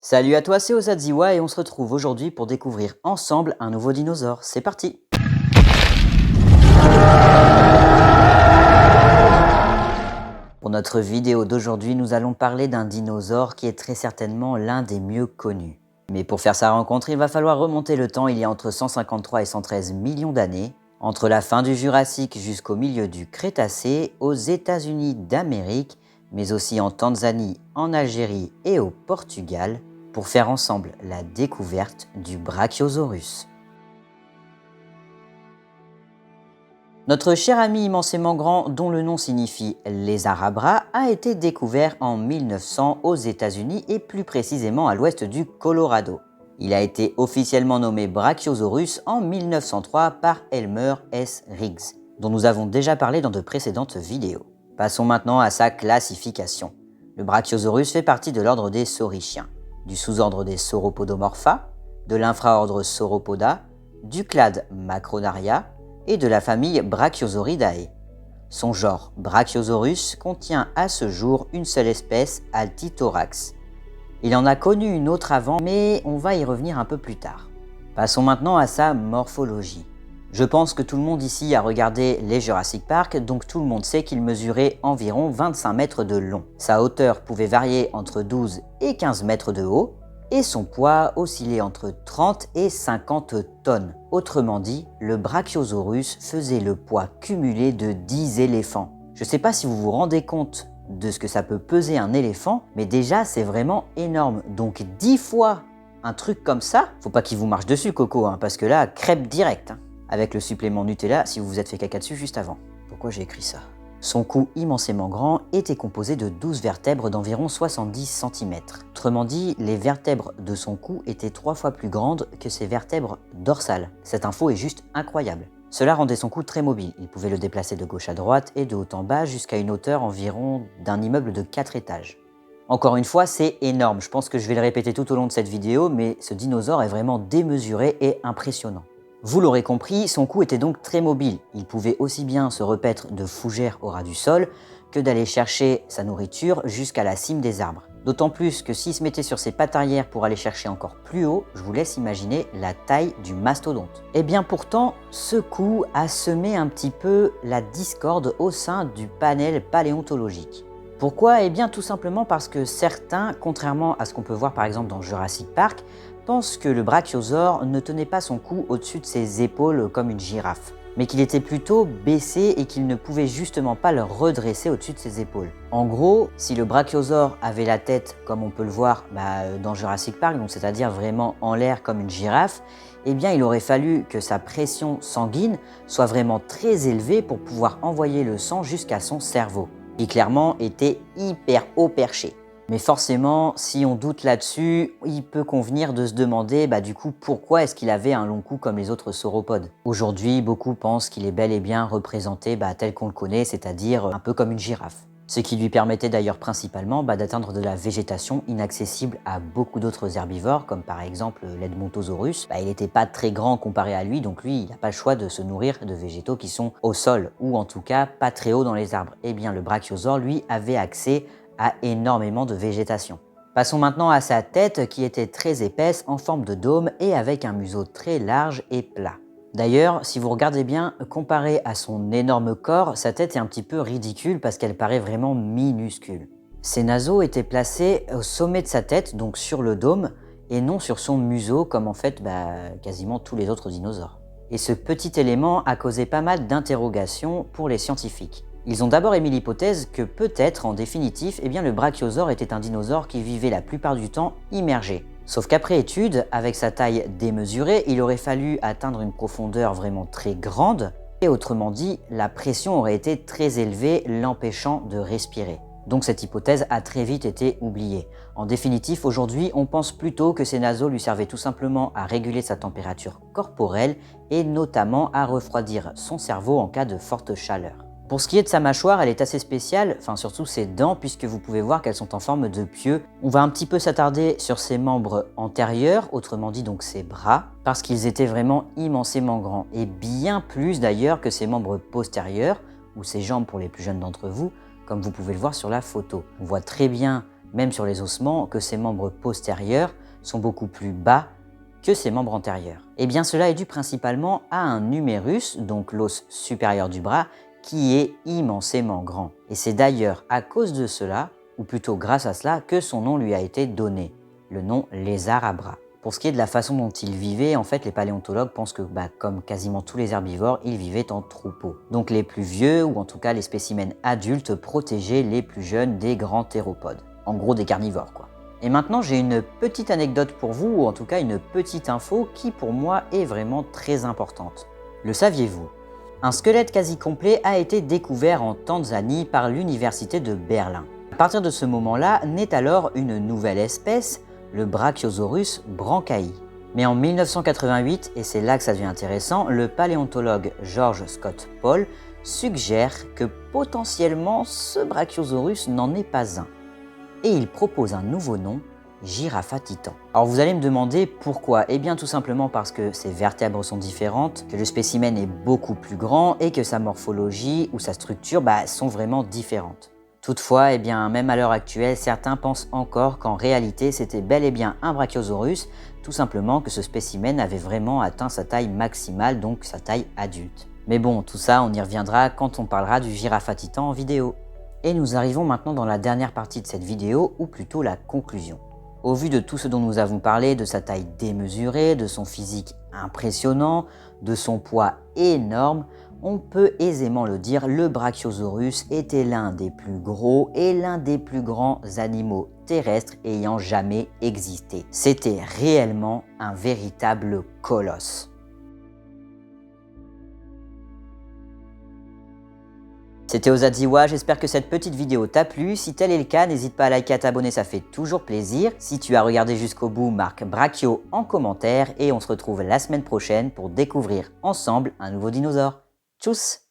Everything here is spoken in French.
Salut à toi, c'est Osadziwa et on se retrouve aujourd'hui pour découvrir ensemble un nouveau dinosaure. C'est parti! Pour notre vidéo d'aujourd'hui, nous allons parler d'un dinosaure qui est très certainement l'un des mieux connus. Mais pour faire sa rencontre, il va falloir remonter le temps il y a entre 153 et 113 millions d'années, entre la fin du Jurassique jusqu'au milieu du Crétacé, aux États-Unis d'Amérique, mais aussi en Tanzanie, en Algérie et au Portugal, pour faire ensemble la découverte du Brachiosaurus. Notre cher ami immensément grand, dont le nom signifie lézard à bras, a été découvert en 1900 aux États-Unis et plus précisément à l'ouest du Colorado. Il a été officiellement nommé Brachiosaurus en 1903 par Elmer S. Riggs, dont nous avons déjà parlé dans de précédentes vidéos. Passons maintenant à sa classification. Le Brachiosaurus fait partie de l'ordre des saurichiens, du sous-ordre des Sauropodomorpha, de l'infraordre Sauropoda, du clade Macronaria et de la famille Brachiosauridae. Son genre Brachiosaurus contient à ce jour une seule espèce, Altithorax. Il en a connu une autre avant, mais on va y revenir un peu plus tard. Passons maintenant à sa morphologie. Je pense que tout le monde ici a regardé les Jurassic Park, donc tout le monde sait qu'il mesurait environ 25 mètres de long. Sa hauteur pouvait varier entre 12 et 15 mètres de haut, et son poids oscillait entre 30 et 50 tonnes. Autrement dit, le Brachiosaurus faisait le poids cumulé de 10 éléphants. Je ne sais pas si vous vous rendez compte de ce que ça peut peser un éléphant, mais déjà c'est vraiment énorme. Donc 10 fois un truc comme ça, faut pas qu'il vous marche dessus Coco, parce que là, crêpe direct. Avec le supplément Nutella si vous vous êtes fait caca dessus juste avant. Pourquoi j'ai écrit ça? Son cou immensément grand était composé de 12 vertèbres d'environ 70 cm. Autrement dit, les vertèbres de son cou étaient 3 fois plus grandes que ses vertèbres dorsales. Cette info est juste incroyable. Cela rendait son cou très mobile. Il pouvait le déplacer de gauche à droite et de haut en bas jusqu'à une hauteur environ d'un immeuble de 4 étages. Encore une fois, c'est énorme. Je pense que je vais le répéter tout au long de cette vidéo, mais ce dinosaure est vraiment démesuré et impressionnant. Vous l'aurez compris, son cou était donc très mobile. Il pouvait aussi bien se repaître de fougères au ras du sol que d'aller chercher sa nourriture jusqu'à la cime des arbres. D'autant plus que s'il se mettait sur ses pattes arrière pour aller chercher encore plus haut, je vous laisse imaginer la taille du mastodonte. Et bien pourtant, ce cou a semé un petit peu la discorde au sein du panel paléontologique. Pourquoi? Eh bien tout simplement parce que certains, contrairement à ce qu'on peut voir par exemple dans Jurassic Park, pensent que le brachiosaure ne tenait pas son cou au-dessus de ses épaules comme une girafe, mais qu'il était plutôt baissé et qu'il ne pouvait justement pas le redresser au-dessus de ses épaules. En gros, si le brachiosaure avait la tête comme on peut le voir dans Jurassic Park, donc c'est-à-dire vraiment en l'air comme une girafe, eh bien il aurait fallu que sa pression sanguine soit vraiment très élevée pour pouvoir envoyer le sang jusqu'à son cerveau, qui clairement était hyper haut perché. Mais forcément, si on doute là-dessus, il peut convenir de se demander du coup pourquoi est-ce qu'il avait un long cou comme les autres sauropodes. Aujourd'hui, beaucoup pensent qu'il est bel et bien représenté tel qu'on le connaît, c'est-à-dire un peu comme une girafe. Ce qui lui permettait d'ailleurs principalement d'atteindre de la végétation inaccessible à beaucoup d'autres herbivores, comme par exemple l'Edmontosaurus. Il n'était pas très grand comparé à lui, donc lui, il n'a pas le choix de se nourrir de végétaux qui sont au sol, ou en tout cas pas très haut dans les arbres. Eh bien le brachiosaure, lui, avait accès à énormément de végétation. Passons maintenant à sa tête qui était très épaisse en forme de dôme et avec un museau très large et plat. D'ailleurs, si vous regardez bien, comparé à son énorme corps, sa tête est un petit peu ridicule parce qu'elle paraît vraiment minuscule. Ses naseaux étaient placés au sommet de sa tête, donc sur le dôme, et non sur son museau comme en fait quasiment tous les autres dinosaures. Et ce petit élément a causé pas mal d'interrogations pour les scientifiques. Ils ont d'abord émis l'hypothèse que peut-être, en définitif, le brachiosaure était un dinosaure qui vivait la plupart du temps immergé. Sauf qu'après étude, avec sa taille démesurée, il aurait fallu atteindre une profondeur vraiment très grande, et autrement dit, la pression aurait été très élevée, l'empêchant de respirer. Donc cette hypothèse a très vite été oubliée. En définitif, aujourd'hui, on pense plutôt que ses naseaux lui servaient tout simplement à réguler sa température corporelle et notamment à refroidir son cerveau en cas de forte chaleur. Pour ce qui est de sa mâchoire, elle est assez spéciale, surtout ses dents, puisque vous pouvez voir qu'elles sont en forme de pieu. On va un petit peu s'attarder sur ses membres antérieurs, autrement dit donc ses bras, parce qu'ils étaient vraiment immensément grands, et bien plus d'ailleurs que ses membres postérieurs, ou ses jambes pour les plus jeunes d'entre vous, comme vous pouvez le voir sur la photo. On voit très bien même sur les ossements, que ses membres postérieurs sont beaucoup plus bas que ses membres antérieurs. Et bien cela est dû principalement à un humérus, donc l'os supérieur du bras, qui est immensément grand. Et c'est d'ailleurs à cause de cela, ou plutôt grâce à cela, que son nom lui a été donné, le nom lézard à bras. Pour ce qui est de la façon dont il vivait, en fait les paléontologues pensent que comme quasiment tous les herbivores, ils vivaient en troupeau. Donc les plus vieux, ou en tout cas les spécimens adultes, protégeaient les plus jeunes des grands théropodes. En gros des carnivores quoi. Et maintenant j'ai une petite anecdote pour vous, ou en tout cas une petite info qui pour moi est vraiment très importante. Le saviez-vous ? Un squelette quasi complet a été découvert en Tanzanie par l'université de Berlin. À partir de ce moment-là, naît alors une nouvelle espèce, le Brachiosaurus brancaï. Mais en 1988, et c'est là que ça devient intéressant, le paléontologue George Scott Paul suggère que potentiellement ce Brachiosaurus n'en est pas un. Et il propose un nouveau nom, Girafa-titan. Alors vous allez me demander pourquoi ? Eh bien tout simplement parce que ses vertèbres sont différentes, que le spécimen est beaucoup plus grand et que sa morphologie ou sa structure sont vraiment différentes. Toutefois, même à l'heure actuelle, certains pensent encore qu'en réalité c'était bel et bien un Brachiosaurus, tout simplement que ce spécimen avait vraiment atteint sa taille maximale, donc sa taille adulte. Mais bon, tout ça on y reviendra quand on parlera du Girafa-titan en vidéo. Et nous arrivons maintenant dans la dernière partie de cette vidéo, ou plutôt la conclusion. Au vu de tout ce dont nous avons parlé, de sa taille démesurée, de son physique impressionnant, de son poids énorme, on peut aisément le dire, le Brachiosaurus était l'un des plus gros et l'un des plus grands animaux terrestres ayant jamais existé. C'était réellement un véritable colosse. C'était Osadziwa, j'espère que cette petite vidéo t'a plu. Si tel est le cas, n'hésite pas à liker et à t'abonner, ça fait toujours plaisir. Si tu as regardé jusqu'au bout, marque Brachio en commentaire et on se retrouve la semaine prochaine pour découvrir ensemble un nouveau dinosaure. Tchuss!